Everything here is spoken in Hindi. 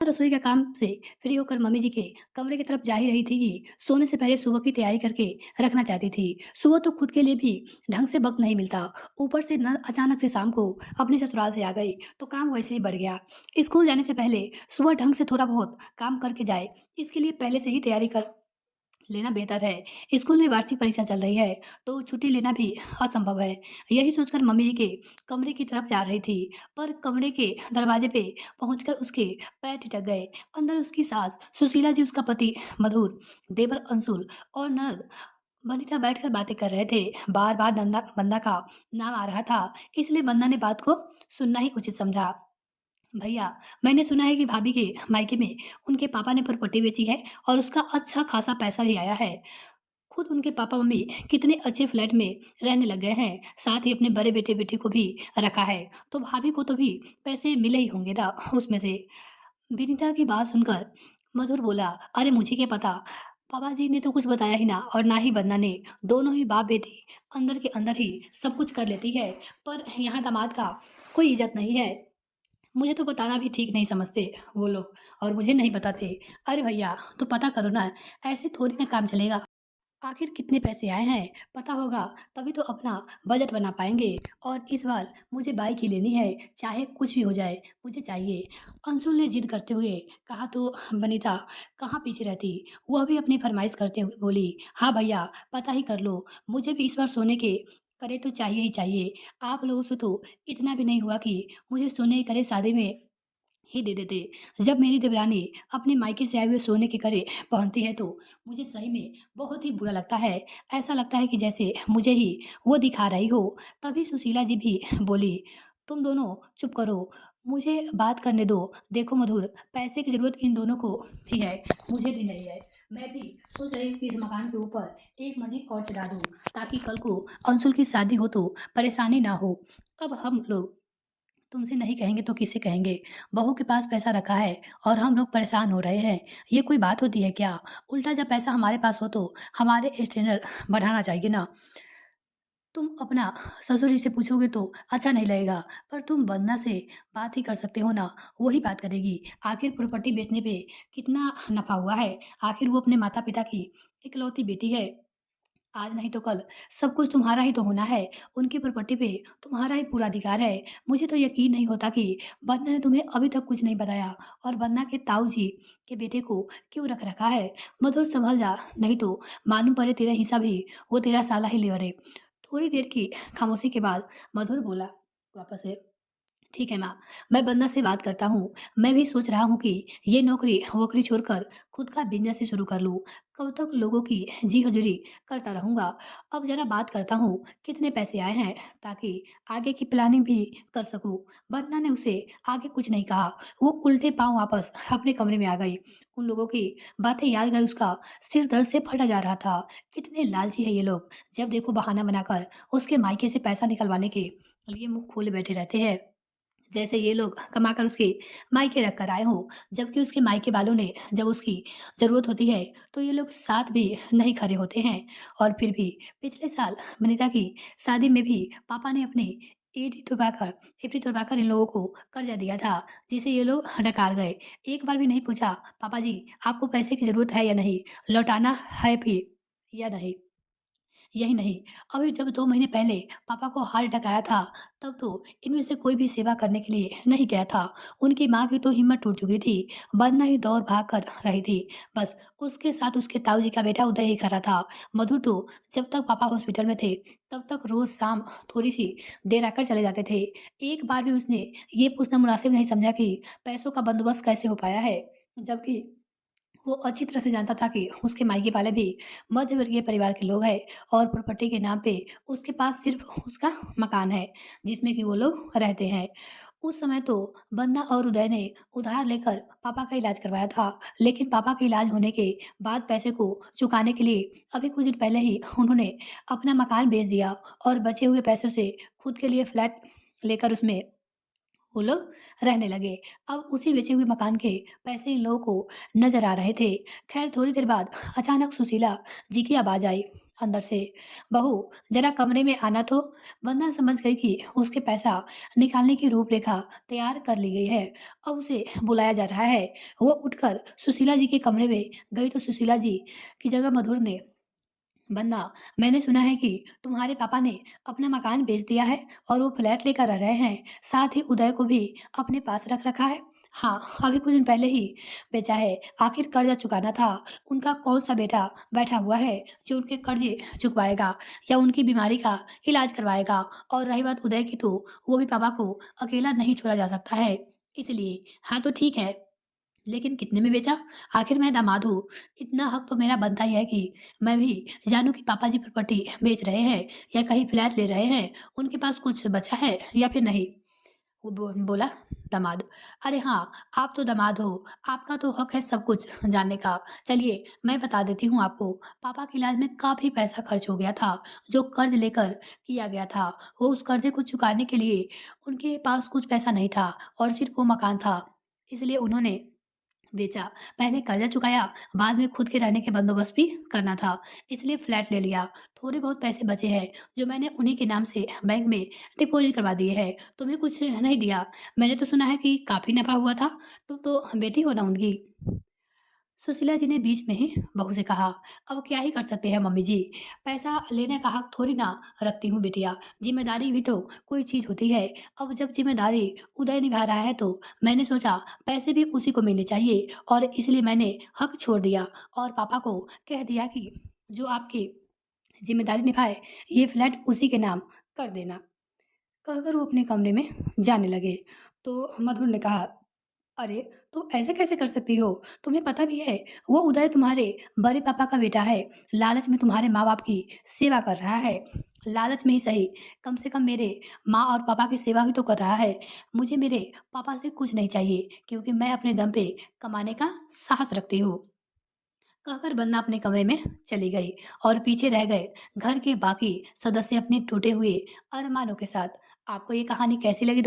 रसोई का काम से फ्री होकर मम्मी जी के कमरे की तरफ जा ही रही थी कि सोने से पहले सुबह की तैयारी करके रखना चाहती थी। सुबह तो खुद के लिए भी ढंग से वक्त नहीं मिलता। ऊपर से न अचानक से शाम को अपने ससुराल से आ गई तो काम वैसे ही बढ़ गया। स्कूल जाने से पहले सुबह ढंग से थोड़ा बहुत काम करके जाए, इसके लिए पहले से ही तैयारी कर लेना बेहतर है। स्कूल में वार्षिक परीक्षा चल रही है, तो छुट्टी लेना भी असंभव है। यही सोचकर मम्मी जी के कमरे की तरफ जा रही थी, पर कमरे के दरवाजे पे पहुँचकर उसके पैर ठिठक गए। अंदर उसकी सास सुशीला जी, उसका पति मधुर, देवर अंशुल और ननद वनिता बैठकर बातें कर रहे थे। बार-बार नंदा बंदा का नाम आ रहा था, इसलिए बंदा ने बात को सुनना ही उचित समझा। भैया, मैंने सुना है कि भाभी के मायके में उनके पापा ने प्रॉपर्टी बेची है और उसका अच्छा खासा पैसा भी आया है। खुद उनके पापा-मम्मी कितने अच्छे फ्लैट में रहने लग गए हैं, साथ ही अपने बड़े बेटे-बेटी को भी रखा है, तो भाभी को तो भी पैसे मिले ही होंगे ना उसमें से। विनीता की बात सुनकर मधुर बोला, "अरे मुझे क्या पता? पापा जी ने तो कुछ बताया ही ना और ना ही बन्ना ने। दोनों ही बाप-बेटी अंदर के अंदर ही सब कुछ कर लेती है, पर यहाँ दामाद का कोई इज़्ज़त नहीं है। मुझे तो बताना भी ठीक नहीं समझते वो लोग और मुझे नहीं बताते। अरे भैया, तो पता करो ना, ऐसे थोड़ी ना काम चलेगा। आखिर कितने पैसे आए हैं, पता होगा तभी तो अपना बजट बना पाएँगे और इस बार मुझे बाइक ही लेनी है, चाहे कुछ भी हो जाए, मुझे चाहिए।" अंशुल ने ज़िद करते हुए कहा तो वनिता कहाँ पीछे रहती, वह भी अपनी फरमाइश करते हुए बोली, "हाँ भैया, पता ही कर लो, मुझे भी इस बार सोने के करे तो चाहिए ही चाहिए। आप लोगों से तो इतना भी नहीं हुआ कि मुझे सोने के करे शादी में ही दे देते। जब मेरी देवरानी अपने मायके से आए हुए सोने के कड़े पहनती है तो मुझे सही में बहुत ही बुरा लगता है। ऐसा लगता है कि जैसे मुझे ही वो दिखा रही हो। तभी सुशीला जी भी बोली, "तुम दोनों चुप करो, मुझे बात करने दो। देखो मधुर, पैसे की ज़रूरत इन दोनों को भी है, मुझे भी नहीं है। मैं भी सोच रही हूँ कि इस मकान के ऊपर एक मंजिल और चढ़ा दूँ, ताकि कल को अंशुल की शादी हो तो परेशानी ना हो। अब हम लोग तुमसे नहीं कहेंगे तो किससे कहेंगे? बहू के पास पैसा रखा है और हम लोग परेशान हो रहे हैं। ये कोई बात होती है क्या? उल्टा जब पैसा हमारे पास हो तो हमारे स्टैंडर्ड बढ़ाना चाहिए ना। तुम अपना ससुर जी से पूछोगे तो अच्छा नहीं लगेगा, पर तुम वंदना से बात ही कर सकते हो ना, वही बात करेगी। आखिर प्रॉपर्टी बेचने पे कितना नफ़ा हुआ है? आखिर वो अपने माता-पिता की इकलौती बेटी है। आज नहीं तो कल सब कुछ तुम्हारा ही तो होना है। उनकी प्रॉपर्टी पे तुम्हारा ही पूरा अधिकार है। मुझे तो यकीन नहीं होता कि वंदना ने तुम्हें अभी तक कुछ नहीं बताया और वंदना के ताऊ जी के बेटे को क्यों रख रखा है। मधुर संभल जा, नहीं तो मालूम पड़े तेरा हिस्सा भी वो तेरा साला ही ले अरे। थोड़ी देर की खामोशी के बाद मधुर बोला वापस से, ठीक है माँ, मैं बंदा से बात करता हूँ। मैं भी सोच रहा हूँ कि ये नौकरी-वोकरी छोड़कर खुद का बिज़नेस ही शुरू कर लूँ। कब तक लोगों की जी हजूरी करता रहूँगा। अब ज़रा बात करता हूँ, कितने पैसे आए हैं, ताकि आगे की प्लानिंग भी कर सकूँ। वरना ने उसे आगे कुछ नहीं कहा। वो उल्टे पाँव वापस अपने कमरे में आ गई। उन लोगों की बातें याद कर उसका सिर दर्द से फटा जा रहा था। कितने लालची है ये लोग, जब देखो बहाना बनाकर उसके मायके से पैसा निकलवाने के लिए मुँह खोले बैठे रहते हैं। जैसे ये लोग कमाकर उसके मायके रख कर आए हों, जबकि उसके मायके वालों ने जब उसकी ज़रूरत होती है, तो ये लोग साथ भी नहीं खड़े होते हैं। और फिर भी पिछले साल विनीता की शादी में भी पापा ने अपनी ईट तुड़वाकर एफडी तुड़वाकर इन लोगों को कर्जा दिया था, जिसे ये लोग डकार गए। एक बार भी नहीं पूछा, "पापा जी, आपको पैसे की ज़रूरत है या नहीं? लौटाना है भी या नहीं?" यही नहीं, अभी जब 2 महीने पहले पापा को हार्ट अटैक आया था, तब तो इनमें से कोई भी सेवा करने के लिए नहीं गया था। उनकी माँ की तो हिम्मत टूट चुकी थी, वरना ही दौड़ भाग कर रही थी। बस उसके साथ उसके ताऊ जी का बेटा उदय ही खड़ा था। मधु तो जब तक पापा हॉस्पिटल में थे, तब तक रोज़ शाम थोड़ी-सी देर आकर चले जाते थे। एक बार भी उसने ये पूछना मुनासिब नहीं समझा कि पैसों का बंदोबस्त कैसे हो पाया है, जबकि वो अच्छी तरह से जानता था कि उसके मायके वाले भी मध्यवर्गीय परिवार के लोग हैं और प्रॉपर्टी के नाम पे उसके पास सिर्फ उसका मकान है, जिसमें कि वो लोग रहते हैं। उस समय तो बंदा और उदय ने उधार लेकर पापा का इलाज करवाया था, लेकिन पापा के इलाज होने के बाद पैसे को चुकाने के लिए अभी कुछ दिन पहले ही उन्होंने अपना मकान बेच दिया और बचे हुए पैसों से खुद के लिए फ्लैट लेकर उसमें वो लोग रहने लगे। अब उसी बेचे हुए मकान के पैसे इन लोगों को नज़र आ रहे थे। ख़ैर थोड़ी देर बाद अचानक सुशीला जी की आवाज़ आई। अंदर से, "बहू, ज़रा कमरे में आना तो।" वंदना समझ गई कि उसके पैसा निकालने की रूपरेखा तैयार कर ली गई है। अब उसे बुलाया जा रहा है। वो उठकर सुशीला जी के कमरे में गई तो सुशीला जी की जगह मधुर ने, "वंदना, मैंने सुना है कि तुम्हारे पापा ने अपना मकान बेच दिया है और वो फ्लैट लेकर रह रहे हैं। साथ ही उदय को भी अपने पास रख रखा है।" "हाँ, अभी कुछ दिन पहले ही बेचा है। आखिर कर्जा चुकाना था। उनका कौन-सा बेटा बैठा हुआ है जो उनके कर्ज़े चुकवाएगा या उनकी बीमारी का इलाज करवाएगा? और रही बात उदय की, तो वो भी पापा को अकेला नहीं छोड़ा जा सकता है। इसलिए हाँ, तो ठीक है, लेकिन कितने में बेचा? आखिर मैं दामाद हूँ, इतना हक तो मेरा बनता ही है कि मैं भी जानूँ कि पापा जी प्रॉपर्टी बेच रहे हैं या कहीं फ्लैट ले रहे हैं, उनके पास कुछ बचा है या फिर नहीं?" वो बोला, "दामाद, अरे हाँ, आप तो दामाद हो, आपका तो हक है सब कुछ जानने का। चलिए, मैं बता देती हूँ आपको, पापा के इलाज में काफ़ी पैसा खर्च हो गया था, जो कर्ज़ लेकर किया गया था। वो उस कर्ज़े को चुकाने के लिए उनके पास कुछ पैसा नहीं था और सिर्फ़ वो मकान था, इसलिए उन्होंने बेचा। पहले कर्जा चुकाया, बाद में खुद के रहने के बंदोबस्त भी करना था, इसलिए फ्लैट ले लिया। थोड़े बहुत पैसे बचे हैं, जो मैंने उन्हीं के नाम से बैंक में डिपॉज़िट करवा दिए हैं। तुम्हें कुछ नहीं दिया। मैंने तो सुना है कि काफ़ी नफ़ा हुआ था, तुम तो बेटी हो ना उनकी।" सुशीला जी ने बीच में ही बहू से कहा, "अब क्या ही कर सकते हैं मम्मी जी, पैसा लेने का हक थोड़ी ना रखती हूँ बिटिया, ज़िम्मेदारी भी तो कोई चीज़ होती है। अब जब ज़िम्मेदारी उदय निभा रहा है तो मैंने सोचा पैसे भी उसी को मिलने चाहिए और इसलिए मैंने हक छोड़ दिया और पापा को कह दिया कि जो आपकी ज़िम्मेदारी निभाए, ये फ्लैट उसी के नाम कर देना।" कहकर वो अपने कमरे में जाने लगे। तो मधुर ने कहा, "अरे! तुम ऐसे कैसे कर सकती हो? तुम्हें पता भी है, वो उदय तुम्हारे बड़े पापा का बेटा है। लालच में तुम्हारे माँ-बाप की सेवा कर रहा है। लालच में ही सही, कम से कम मेरे माँ और पापा की सेवा ही तो कर रहा है। मुझे मेरे पापा से कुछ नहीं चाहिए, क्योंकि मैं अपने दम पे कमाने का साहस रखती हूँ।" कहकर बन्ना अपने कमरे में चली गई और पीछे रह गए घर के बाकी सदस्य अपने टूटे हुए अरमानों के साथ। आपको ये कहानी कैसी लगी?